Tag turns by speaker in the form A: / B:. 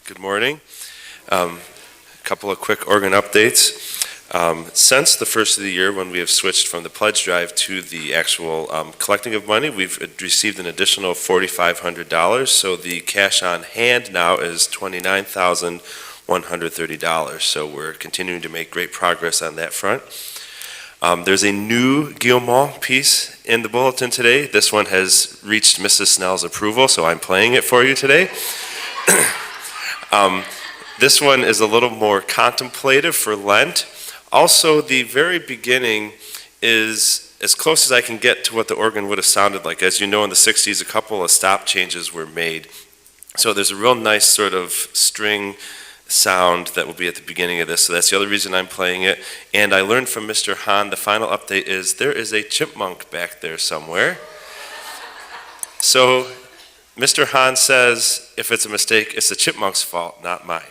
A: Good morning. A couple of quick organ updates. Since the first of the year, when we have switched from the pledge drive to the actual collecting of money, we've received an additional $4,500. So the cash on hand now is $29,130. So we're continuing to make great progress on that front. There's a new Guilmant piece in the bulletin today. This one has reached Mrs. Snell's approval, so I'm playing it for you today. This one is a little more contemplative for Lent. Also, the very beginning is as close as I can get to what the organ would have sounded like. As you know, in the 60s, a couple of stop changes were made. So there's a real nice sort of string sound that will be at the beginning of this. So that's the other reason I'm playing it. And I learned from Mr. Hahn, the final update is there is a chipmunk back there somewhere. So Mr. Hahn says, if it's a mistake, it's the chipmunk's fault, not mine.